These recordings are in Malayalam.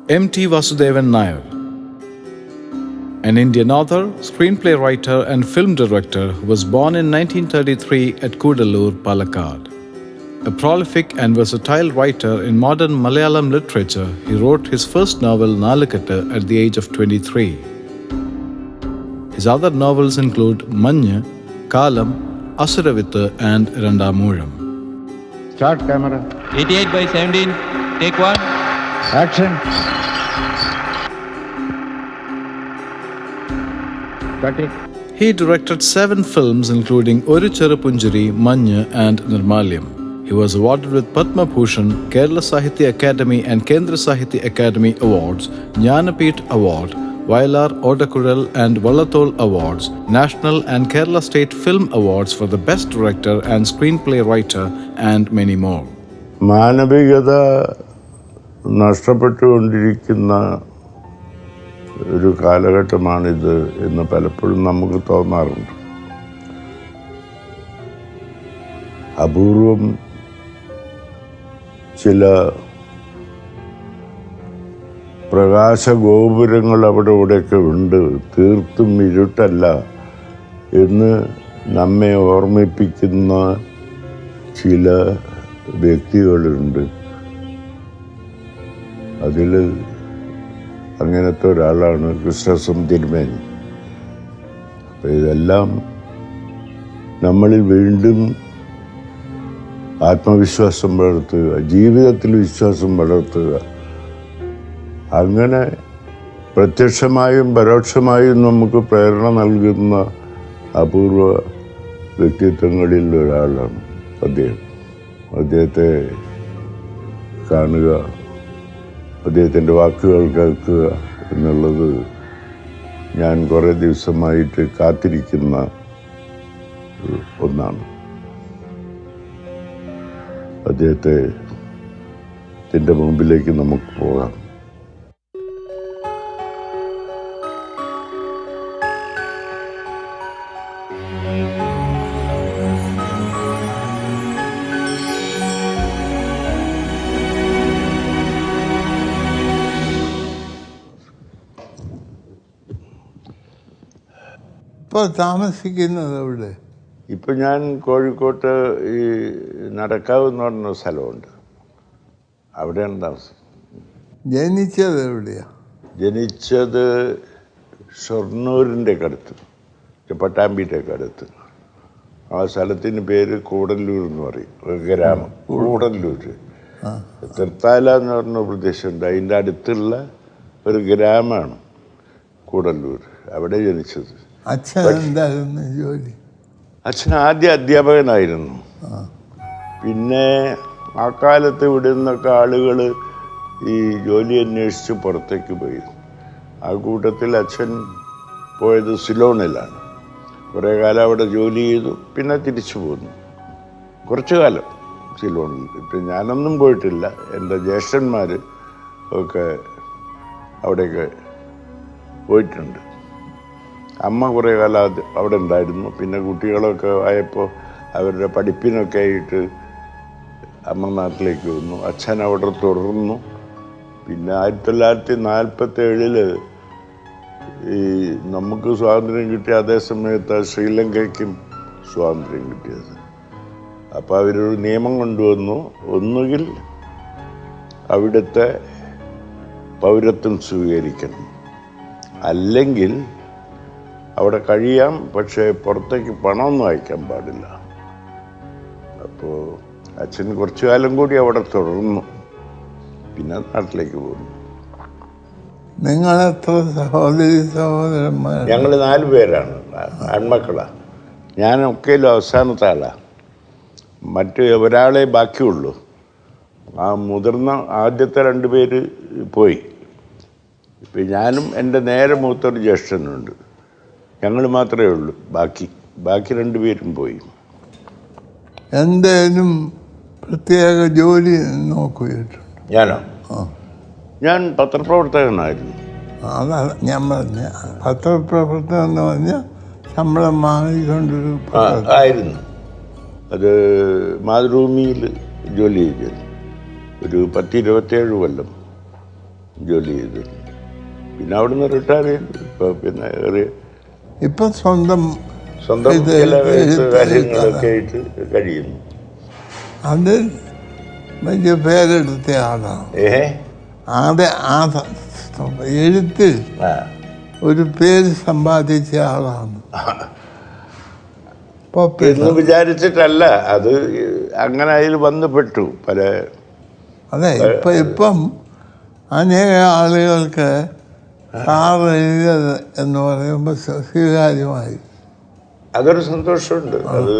M.T. Vasudevan Nair, an Indian author, screenplay writer and film director who was born in 1933 at Kudalur, Palakkad. A prolific and versatile writer in modern Malayalam literature, he wrote his first novel Nalukettu at the age of 23. His other novels include Manju, Kalam, Asuravithu and Randamoolam. Start camera. 88/17, take one. Action. Cut it. He directed 7 films including Oru Cherupunjari, Manju and Nirmalyam. He was awarded with Padma Bhushan, Kerala Sahitya Academy and Kendra Sahitya Academy Awards, Jnanapeeth Award, Vayalar Odakural and Vallathol Awards, National and Kerala State Film Awards for the Best Director and Screenplay Writer and many more. മാനവികത നഷ്ടപ്പെട്ടുകൊണ്ടിരിക്കുന്ന ഒരു കാലഘട്ടമാണിത് എന്ന് പലപ്പോഴും നമുക്ക് തോന്നാറുണ്ട്. അപൂർവം ചില പ്രകാശഗോപുരങ്ങൾ അവിടെ ഇവിടെയൊക്കെ ഉണ്ട്, തീർത്തും ഇരുട്ടല്ല എന്ന് നമ്മെ ഓർമ്മിപ്പിക്കുന്ന ചില വ്യക്തികളുണ്ട്. അതിൽ അങ്ങനത്തെ ഒരാളാണ് കൃഷ്ണസ്വാമി തിരുമേനി. അപ്പം ഇതെല്ലാം നമ്മളിൽ വീണ്ടും ആത്മവിശ്വാസം വളർത്തുക, ജീവിതത്തിൽ വിശ്വാസം വളർത്തുക, അങ്ങനെ പ്രത്യക്ഷമായും പരോക്ഷമായും നമുക്ക് പ്രേരണ നൽകുന്ന അപൂർവ വ്യക്തിത്വങ്ങളിൽ ഒരാളാണ് അദ്ദേഹം. അദ്ദേഹത്തെ കാണുക, അദ്ദേഹത്തിൻ്റെ വാക്കുകൾ കേൾക്കുക എന്നുള്ളത് ഞാൻ കുറേ ദിവസമായിട്ട് കാത്തിരിക്കുന്ന ഒന്നാണ്. അദ്ദേഹത്തിൻ്റെ മുമ്പിലേക്ക് നമുക്ക് പോകാം. ഇപ്പോൾ താമസിക്കുന്നത് എവിടെ? ഇപ്പം ഞാൻ കോഴിക്കോട്ട് ഈ നടക്കാവ് എന്ന് പറഞ്ഞ സ്ഥലമുണ്ട്, അവിടെയാണ് താമസം. ജനിച്ചത് എവിടെയാണ്? ജനിച്ചത് ഷൊർണൂരിൻ്റെ അടുത്ത്, പട്ടാമ്പിയുടെ അടുത്ത്. ആ സ്ഥലത്തിന് പേര് കൂടല്ലൂർ എന്ന് പറയും, ഒരു ഗ്രാമം കൂടല്ലൂർ. തൃത്താല എന്ന് പറഞ്ഞ പ്രദേശമുണ്ട്, അതിൻ്റെ അടുത്തുള്ള ഒരു ഗ്രാമമാണ് കൂടല്ലൂർ. അവിടെ ജനിച്ചത്. അച്ഛൻ എന്തായിരുന്നു ജോലി? അച്ഛൻ ആദ്യം അധ്യാപകനായിരുന്നു. പിന്നെ ആ കാലത്ത് ഇവിടെ നിന്നൊക്കെ ആളുകൾ ഈ ജോലി അന്വേഷിച്ച് പുറത്തേക്ക് പോയി. ആ കൂട്ടത്തിൽ അച്ഛൻ പോയത് സിലോണിലാണ്. കുറേ കാലം അവിടെ ജോലി ചെയ്തു, പിന്നെ തിരിച്ചു പോന്നു. കുറച്ചു കാലം സിലോണിൽ. ഇപ്പം ഞാനൊന്നും പോയിട്ടില്ല, എൻ്റെ ജ്യേഷ്ഠന്മാർ ഒക്കെ അവിടെയൊക്കെ പോയിട്ടുണ്ട്. അമ്മ കുറേ കാലം അവിടെ ഉണ്ടായിരുന്നു. പിന്നെ കുട്ടികളൊക്കെ ആയപ്പോൾ അവരുടെ പഠിപ്പിനൊക്കെ ആയിട്ട് അമ്മ നാട്ടിലേക്ക് വന്നു. അച്ഛൻ അവിടെ തുടർന്നു. പിന്നെ 1947 ഈ നമുക്ക് സ്വാതന്ത്ര്യം കിട്ടിയ അതേ സമയത്ത് ശ്രീലങ്കയ്ക്കും സ്വാതന്ത്ര്യം കിട്ടിയത്. അപ്പോൾ അവരൊരു നിയമം കൊണ്ടുവന്നു, ഒന്നുകിൽ അവിടുത്തെ പൗരത്വം സ്വീകരിക്കണം, അല്ലെങ്കിൽ അവിടെ കഴിയാം, പക്ഷേ പുറത്തേക്ക് പണമൊന്നും അയക്കാൻ പാടില്ല. അപ്പോൾ അച്ഛൻ കുറച്ചു കാലം കൂടി അവിടെ തുടർന്നു, പിന്നെ നാട്ടിലേക്ക് പോകുന്നു. നിങ്ങൾ എത്ര സഹോദരി സഹോദരന്മാർ? ഞങ്ങൾ 4 പേരാണ്, ആൺമക്കളാണ്. ഞാനൊക്കെയിലും അവസാനത്തെ ആളാണ്. മറ്റ് ഒരാളെ ബാക്കിയുള്ളൂ. ആ മുതിർന്ന ആദ്യത്തെ 2 പേര് പോയി. ഇപ്പം ഞാനും എൻ്റെ നേരെ മൂത്തൊരു ജ്യേഷ്ഠനുണ്ട്. ഞങ്ങൾ മാത്രമേ ഉള്ളൂ. ബാക്കി 2 പേരും പോയി. എന്തേലും പ്രത്യേക ജോലി നോക്കിയിട്ടുണ്ട്? ഞാനോ? ഞാൻ പത്രപ്രവർത്തകനായിരുന്നു. അതാണ് ഞാൻ പറഞ്ഞ പത്രപ്രവർത്തനം എന്ന് പറഞ്ഞാൽ ശമ്പളം വാങ്ങിക്കൊണ്ടൊരു ആയിരുന്നു. അത് മാതൃഭൂമിയിൽ ജോലി ചെയ്തു. ഒരു 10-27 കൊല്ലം ജോലി ചെയ്തു. പിന്നെ അവിടുന്ന് റിട്ടയർ ചെയ്തു. ഇപ്പം സ്വന്തം ചില കാര്യങ്ങളൊക്കെ ആയിട്ട് കഴിയുന്നു. അത് വലിയ പേരെടുത്ത ആളാണ്. എഴുത്തിൽ ഒരു പേര് സമ്പാദിച്ച ആളാണ്. എന്ന് വിചാരിച്ചിട്ടല്ല, അത് അങ്ങനെ അതിൽ ബന്ധപ്പെട്ടു പല. അതെ, ഇപ്പം അനേക ആളുകൾക്ക് സാർ എഴുതിയത് എന്ന് പറയുമ്പോൾ സ്വീകാര്യമായി. അതൊരു സന്തോഷമുണ്ട്. അത്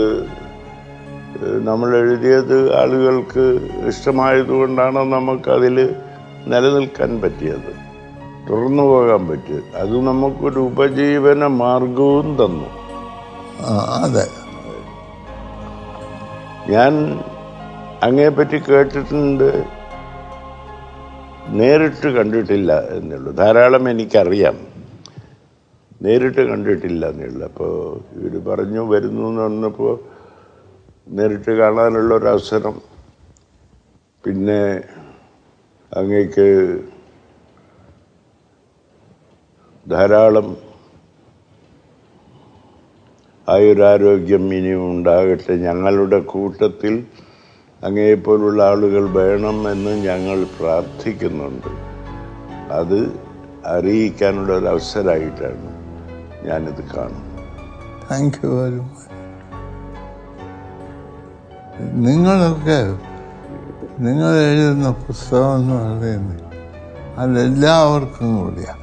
നമ്മൾ എഴുതിയത് ആളുകൾക്ക് ഇഷ്ടമായതുകൊണ്ടാണ് നമുക്കതിൽ നിലനിൽക്കാൻ പറ്റിയത്, തുറന്നു പോകാൻ പറ്റിയത്. അത് നമുക്കൊരു ഉപജീവന മാർഗവും തന്നു. അതെ, ഞാൻ അങ്ങയെപ്പറ്റി കേട്ടിട്ടുണ്ട്, നേരിട്ട് കണ്ടിട്ടില്ല എന്നുള്ളൂ. ധാരാളം എനിക്കറിയാം, നേരിട്ട് കണ്ടിട്ടില്ല എന്നുള്ളൂ. അപ്പോൾ ഇവർ പറഞ്ഞു വരുന്നു എന്ന് പറഞ്ഞപ്പോൾ നേരിട്ട് കാണാനുള്ളൊരവസരം. പിന്നെ അങ്ങേക്ക് ധാരാളം ആയുരാരോഗ്യം ഇനിയും ഉണ്ടാകട്ടെ. ഞങ്ങളുടെ കൂട്ടത്തിൽ അങ്ങയെപ്പോലുള്ള ആളുകൾ വേണമെന്ന് ഞങ്ങൾ പ്രാർത്ഥിക്കുന്നുണ്ട്. അത് അറിയിക്കാനുള്ള ഒരു അവസരമായിട്ടാണ് ഞാനിത് കാണുന്നത്. Thank you very much. നിങ്ങളൊക്കെ നിങ്ങൾ എഴുതുന്ന പുസ്തകം എന്ന് പറയുന്നത് അതെല്ലാവർക്കും കൂടിയാണ്.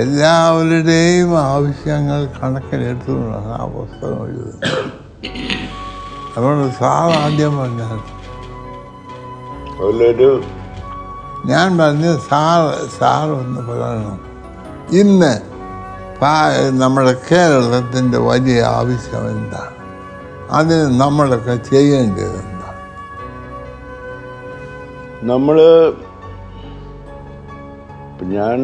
എല്ലാവരുടെയും ആവശ്യങ്ങൾ കണക്കിലെടുത്തുകൊണ്ടാണ് ആ പുസ്തകം എഴുതുന്നത്. അതുകൊണ്ട് സാർ ആദ്യം പറഞ്ഞാൽ ഞാൻ പറഞ്ഞ് സാർ ഒന്ന് പറയണം, ഇന്ന് നമ്മുടെ കേരളത്തിൻ്റെ വലിയ ആവശ്യം എന്താണ്, അതിന് നമ്മളൊക്കെ ചെയ്യേണ്ടത് എന്താണ്? ഞാൻ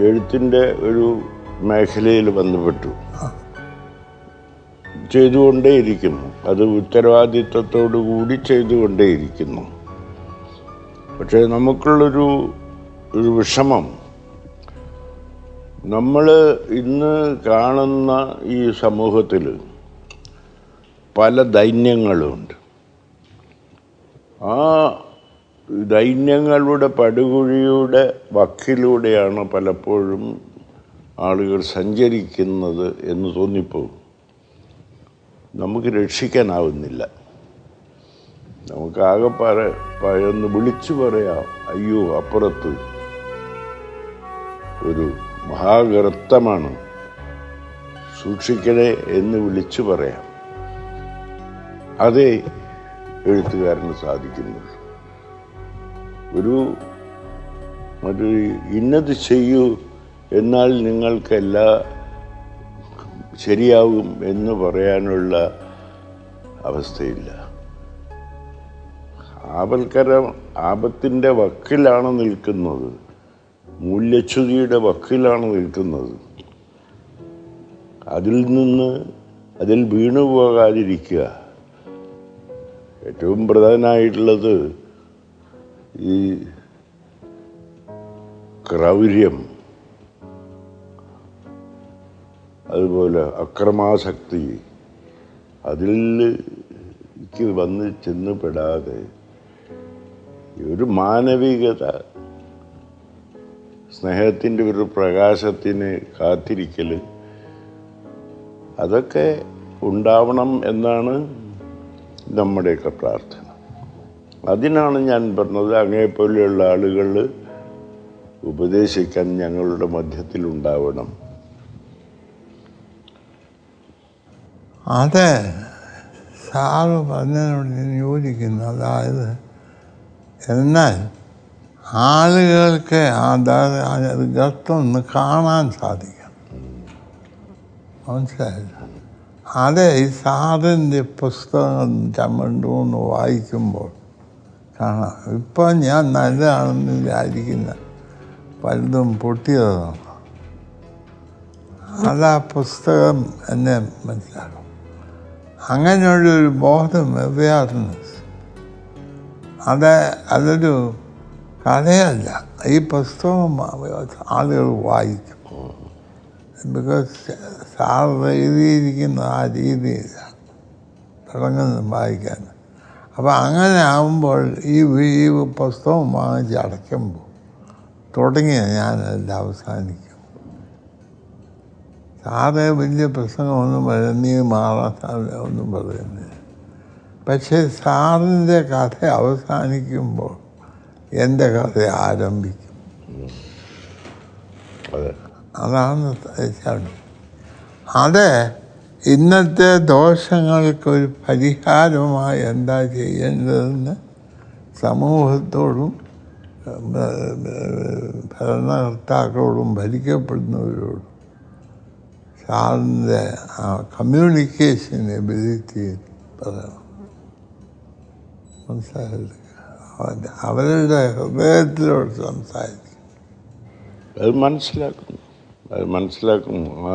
എഴുത്തിൻ്റെ ഒരു മേഖലയിൽ ബന്ധപ്പെട്ടു ചെയ്തുകൊണ്ടേയിരിക്കുന്നു. അത് ഉത്തരവാദിത്വത്തോടു കൂടി ചെയ്തുകൊണ്ടേയിരിക്കുന്നു. പക്ഷേ നമുക്കുള്ളൊരു വിഷമം, നമ്മൾ ഇന്ന് കാണുന്ന ഈ സമൂഹത്തിൽ പല ദൈന്യങ്ങളുമുണ്ട്. ആ ദൈന്യങ്ങളുടെ പടുകുഴിയുടെ വക്കിലൂടെയാണ് പലപ്പോഴും ആളുകൾ സഞ്ചരിക്കുന്നത് എന്ന് തോന്നിപ്പോകും. നമുക്ക് രക്ഷിക്കാനാവുന്നില്ല. നമുക്കാകെ ഒന്ന് വിളിച്ചു പറയാം, അയ്യോ അപ്പുറത്ത് ഒരു മഹാഗർത്തമാണ്, സൂക്ഷിക്കണേ എന്ന് വിളിച്ചു പറയാം. അതേ എഴുത്തുകാരന് സാധിക്കുന്നുള്ളൂ. ഒരു ഇന്നത് ചെയ്യൂ എന്നാൽ നിങ്ങൾക്കെല്ലാം ശരിയാവും എന്ന് പറയാനുള്ള അവസ്ഥയില്ല. ആപത്തിൻ്റെ വക്കിലാണ് നിൽക്കുന്നത്, മൂല്യച്യുതിയുടെ വക്കിലാണ് നിൽക്കുന്നത്. അതിൽ വീണുപോകാതിരിക്കുക. ഏറ്റവും പ്രധാനമായിട്ടുള്ളത് ഈ ക്രൗര്യം, അതുപോലെ അക്രമാസക്തി, അതിലേക്ക് വന്ന് ചെന്നുപെടാതെ ഒരു മാനവികത, സ്നേഹത്തിൻ്റെ ഒരു പ്രകാശത്തിന് കാത്തിരിക്കൽ, അതൊക്കെ ഉണ്ടാവണം എന്നാണ് നമ്മുടെയൊക്കെ പ്രാർത്ഥന. അതിനാണ് ഞാൻ പറഞ്ഞത്, അങ്ങനെപ്പോലെയുള്ള ആളുകൾ ഉപദേശിക്കാൻ ഞങ്ങളുടെ മധ്യത്തിലുണ്ടാവണം. അതെ, സാറ് പറഞ്ഞതിനോട് ഞാൻ യോജിക്കുന്നു. അതായത് എന്നാൽ ആളുകൾക്ക് അത് ഗർത്തം ഒന്ന് കാണാൻ സാധിക്കും. മനസ്സിലായില്ല? അതെ, ഈ സാറിൻ്റെ പുസ്തകം ചമ്മണ്ടൂന്ന് വായിക്കുമ്പോൾ കാണാം. ഇപ്പം ഞാൻ നല്ലതാണെന്ന് വിചാരിക്കുന്ന പലതും പൊട്ടിയതാണ്. അതാ പുസ്തകം എന്നെ മനസ്സിലാക്കും. അങ്ങനെയുള്ളൊരു ബോധം, അവെയർനെസ്, അതൊരു കഥയല്ല. ഈ പുസ്തകം ആളുകൾ വായിക്കും. ബിക്കോസ് സാർ എഴുതിയിരിക്കുന്ന ആ രീതിയിലാണ് തുടങ്ങുന്നത് വായിക്കാൻ. അപ്പം അങ്ങനെ ആകുമ്പോൾ ഈ പുസ്തകം വാങ്ങിച്ച് അടയ്ക്കുമ്പോൾ തുടങ്ങിയ ഞാനെല്ലാം അവസാനിക്കും. സാറ് വലിയ പ്രശ്നമൊന്നും നീ മാറാൻ ഒന്നും പറയുന്നില്ല. പക്ഷേ സാറിൻ്റെ കഥ അവസാനിക്കുമ്പോൾ എൻ്റെ കഥ ആരംഭിക്കും. അതാണ് അത് ഇന്നത്തെ ദോഷങ്ങൾക്കൊരു പരിഹാരമായി എന്താ ചെയ്യേണ്ടതെന്ന് സമൂഹത്തോടും ഭരണകർത്താക്കളോടും ഭരിക്കപ്പെടുന്നവരോടും സാറിൻ്റെ കമ്മ്യൂണിക്കേഷൻ എബിലിറ്റി പറയണം. മനസ്സിലായില്ല? അവരുടെ ഹൃദയത്തിലോട് സംസാരിക്കും. അത് മനസ്സിലാക്കും. ആ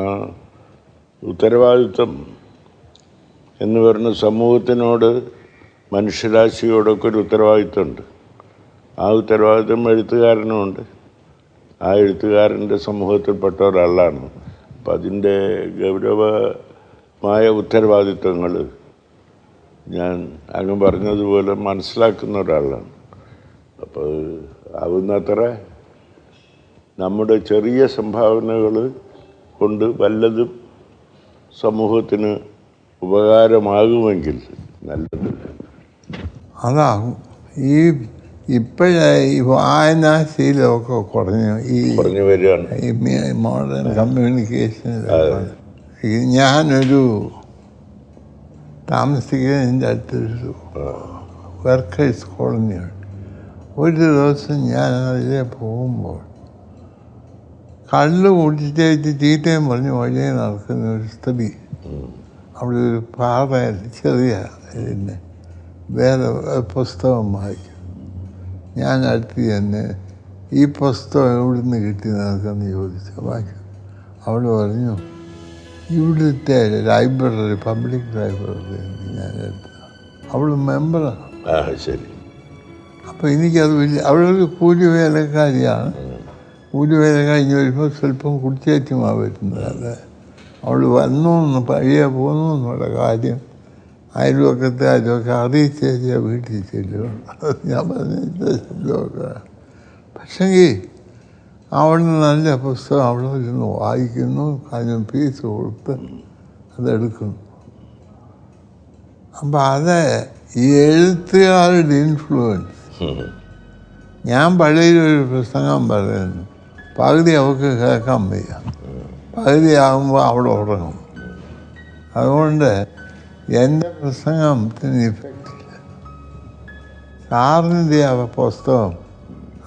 ഉത്തരവാദിത്വം എന്ന് പറഞ്ഞ സമൂഹത്തിനോട്, മനുഷ്യരാശിയോടൊക്കെ ഒരു ഉത്തരവാദിത്വമുണ്ട്. ആ ഉത്തരവാദിത്വം എഴുത്തുകാരനുമുണ്ട്. ആ എഴുത്തുകാരൻ്റെ സമൂഹത്തിൽപ്പെട്ട ഒരാളാണ്. അപ്പം അതിൻ്റെ ഗൗരവമായ ഉത്തരവാദിത്വങ്ങൾ ഞാൻ അങ്ങ് പറഞ്ഞതുപോലെ മനസ്സിലാക്കുന്ന ഒരാളാണ്. അപ്പോൾ ആവുന്നത്ര നമ്മുടെ ചെറിയ സംഭാവനകൾ കൊണ്ട് വല്ലതും സമൂഹത്തിന് ഉപകാരമാകുമെങ്കിൽ നല്ലത്. അതാകും ഇപ്പോഴേ ഈ വായനാശീലമൊക്കെ കുറഞ്ഞു വരികയാണ്. ഈ മോഡേൺ കമ്മ്യൂണിക്കേഷനിൽ. ഞാനൊരു താമസിക്കുന്നതിൻ്റെ അടുത്തൊരു വർക്കേഴ്സ് കോളനിയുണ്ട്. ഒരു ദിവസം ഞാൻ അതിലെ പോകുമ്പോൾ കള്ള് കുടിച്ചേച്ച് ചീത്തയും പറഞ്ഞ് വഴിയെ നടക്കുന്ന ഒരു സ്ത്രീ അവിടെ ഒരു പാറയിൽ ചെറിയ ഇതിൻ്റെ വേറെ പുസ്തകം വായിക്കും. ഞാൻ അടുത്ത് തന്നെ ഈ പുസ്തകം എവിടുന്ന് കിട്ടി നിനക്കെന്ന് ചോദിച്ചു. വായിച്ചു. അവൾ പറഞ്ഞു, ഇവിടുത്തെ ലൈബ്രറി, പബ്ലിക് ലൈബ്രറി ഞാൻ എടുത്തതാണ്. അവൾ മെമ്പറാണ്. ശരി. അപ്പോൾ എനിക്കത് അവളൊരു കൂലി വേലക്കാരിയാണ്. കൂലി വേല കഴിഞ്ഞ് വരുമ്പോൾ സ്വല്പം കുടിച്ചേറ്റുമാണ് വരുന്നത്. അതെ, അവൾ വന്നു പഴയ പോന്നു എന്നുള്ള കാര്യം അയൽവക്കത്തെ അയൽവക്കെ അറിയിച്ചേച്ചാൽ വീട്ടിൽ ചെല്ലുകയാണ്. ഞാൻ പറഞ്ഞ ശബ്ദമൊക്കെ. പക്ഷെങ്കിൽ അവളിന് നല്ല പുസ്തകം അവളിരുന്ന് വായിക്കുന്നു, അതിന് ഫീസ് കൊടുത്ത് അതെടുക്കുന്നു. അപ്പം അത് ഈ എഴുത്തുകാരുടെ ഇൻഫ്ലുവൻസ്. ഞാൻ പള്ളിയിലൊരു പ്രസംഗം പറയുന്നു, പകുതി അവൾക്ക് കേൾക്കാൻ വയ്യ, പകുതിയാകുമ്പോൾ അവിടെ ഉറങ്ങും. അതുകൊണ്ട് എൻ്റെ പ്രസംഗത്തിന് ഇഫക്റ്റില്ല. സാറിൻ്റെ ആ പുസ്തകം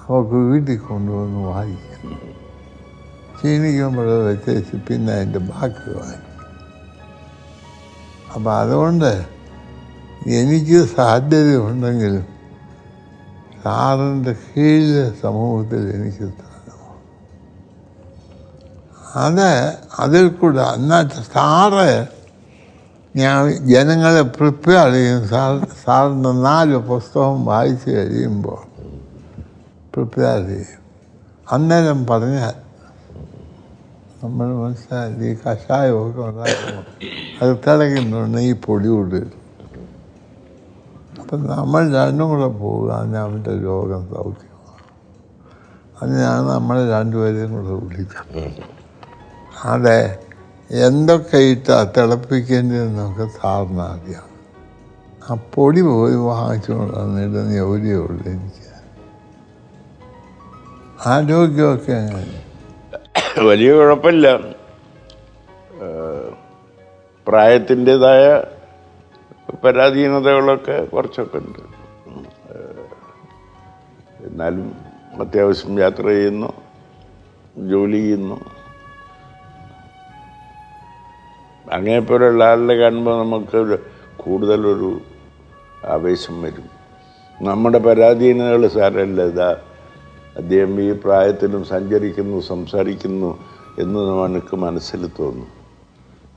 അവൾക്ക് വീട്ടിൽ കൊണ്ടുവന്ന് വായിക്കും. ക്ഷീണിക്കുമ്പോൾ വെച്ചേച്ച് പിന്നെ അതിൻ്റെ ബാക്കി വായിക്കും. അപ്പം അതുകൊണ്ട് എനിക്ക് സാധ്യതയുണ്ടെങ്കിലും സാറിൻ്റെ കീഴിലെ സമൂഹത്തിൽ എനിക്ക് സ്ഥാനമാണ്. അതിൽ കൂടെ എന്നാട്ട് സാറ് ഞാൻ ജനങ്ങളെ പ്രിപ്പയർ ചെയ്യും. സാറിൻ്റെ 4 പുസ്തകം വായിച്ച് കഴിയുമ്പോൾ പ്രിപ്പയർ ചെയ്യും. അന്നേരം പറഞ്ഞാൽ നമ്മൾ മനസ്സിലായി ഈ കഷായമൊക്കെ ഉണ്ടാക്കുമ്പോൾ അത് തിളയ്ക്കുന്നുണ്ട്, ഈ പൊടി കൂടി. അപ്പം നമ്മൾ രണ്ടും കൂടെ പോവുക, അവൻ്റെ രോഗം സൗഖ്യമാണ്. അതിനാണ് നമ്മൾ രണ്ടുപേരെയും കൂടെ വിളിച്ചത്. അതെ, എന്തൊക്കെ ഇട്ടാ തിളപ്പിക്കേണ്ടതെന്നൊക്കെ സാറിന് അറിയാം. ആ പൊടി പോയി വാങ്ങിച്ചുകൊണ്ട് വന്നിടുന്ന ജോലിയേ ഉള്ളൂ എനിക്ക്. ആരോഗ്യമൊക്കെ അങ്ങനെ വലിയ കുഴപ്പമില്ല. പ്രായത്തിൻ്റെതായ പരാധീനതകളൊക്കെ കുറച്ചൊക്കെ ഉണ്ട്. എന്നാലും അത്യാവശ്യം യാത്ര ചെയ്യുന്നു, ജോലി ചെയ്യുന്നു. അങ്ങനെപ്പോലുള്ള ആളുടെ കാണുമ്പോൾ നമുക്ക് കൂടുതലൊരു ആവേശം വരും. നമ്മുടെ പരാധീനതകൾ സാരമല്ല, ഇതാ അദ്ദേഹം ഈ പ്രായത്തിലും സഞ്ചരിക്കുന്നു, സംസാരിക്കുന്നു എന്ന് നമുക്ക് മനസ്സിൽ തോന്നും.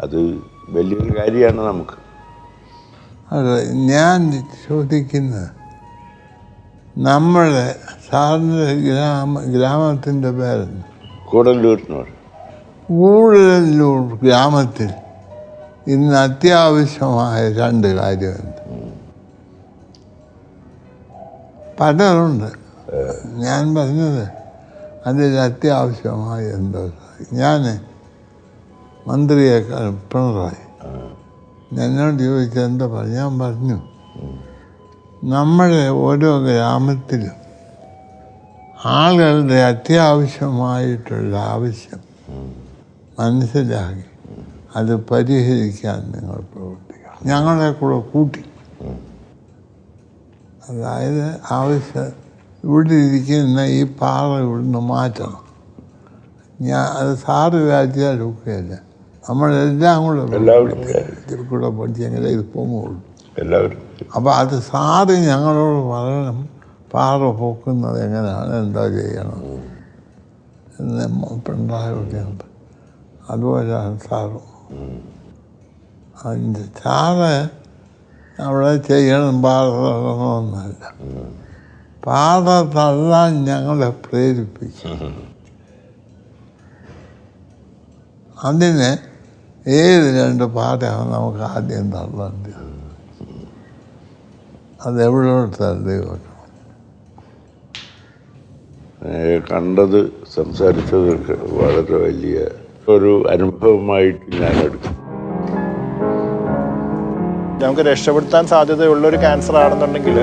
അത് വലിയൊരു കാര്യമാണ് നമുക്ക്. അത് ഞാൻ ചോദിക്കുന്നത്, നമ്മുടെ സാറിൻ്റെ ഗ്രാമത്തിൻ്റെ പേരെന്ന്? കൂടല്ലൂരിനോട്. കൂടല്ലൂർ ഗ്രാമത്തിൽ ഇന്ന് അത്യാവശ്യമായ 2 കാര്യമുണ്ട്. പലരുണ്ട്, ഞാൻ പറഞ്ഞത് അതിൽ അത്യാവശ്യമായ എന്തോ. ഞാൻ മന്ത്രിയേക്കാൾ പിണറായി എന്നോട് ചോദിച്ചാൽ എന്താ പറഞ്ഞു? ഞാൻ പറഞ്ഞു, നമ്മുടെ ഓരോ ഗ്രാമത്തിലും ആളുകളുടെ അത്യാവശ്യമായിട്ടുള്ള ആവശ്യം മനസ്സിലാക്കി അത് പരിഹരിക്കാൻ നിങ്ങൾ പ്രവർത്തിക്കണം. ഞങ്ങളെ കൂടെ കൂട്ടി. അതായത് ഇവിടെ ഇരിക്കുന്ന ഈ പാറ ഇവിടുന്ന് മാറ്റണം. അത് സാറ് വിചാരിച്ചാൽ ഒക്കെയല്ല, നമ്മളെല്ലാം കൂടെ പഠിച്ചെങ്കിലേ ഇത് പോകുള്ളൂ. അപ്പോൾ അത് സാറ് ഞങ്ങളോട് പറയണം, പാറ പൊക്കുന്നത് എങ്ങനെയാണ്, എന്താ ചെയ്യണം എന്ന് പിണറായി. അതുപോലെയാണ് സാറും. അതിൻ്റെ സാറ് അവിടെ ചെയ്യണം, പാറ തള്ളണമെന്നല്ല, പാറ തള്ളാൻ ഞങ്ങളെ പ്രേരിപ്പിച്ചു. അതിന് ഏത് 2 പാറയാണ് നമുക്ക് ആദ്യം തള്ളേണ്ടത്? അതെവിടോട്ട് തള്ളി വെക്കണം? കണ്ടത്, സംസാരിച്ചതൊക്കെ വളരെ വലിയ ഒരു അനുഭവമായിട്ട് ഞാൻ എടുക്കും. നമുക്ക് രക്ഷപ്പെടുത്താൻ സാധ്യതയുള്ളൊരു ക്യാൻസർ ആണെന്നുണ്ടെങ്കിൽ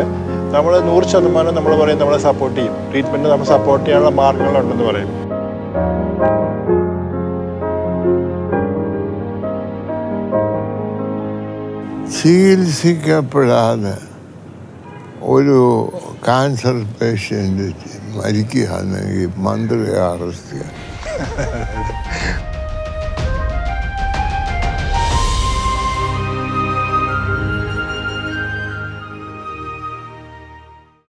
നമ്മൾ 100% നമ്മൾ പറയും നമ്മളെ സപ്പോർട്ട് ചെയ്യും. ട്രീറ്റ്മെൻറ്റ് നമ്മൾ സപ്പോർട്ട് ചെയ്യാനുള്ള മാർഗങ്ങളുണ്ടെന്ന് പറയും. ചികിത്സിക്കപ്പെടാതെ ഒരു ക്യാൻസർ പേഷ്യൻ്റ് മരിക്കുകയാണെങ്കിൽ മന്ത്രിയെ അറസ്റ്റ് ചെയ്യാം.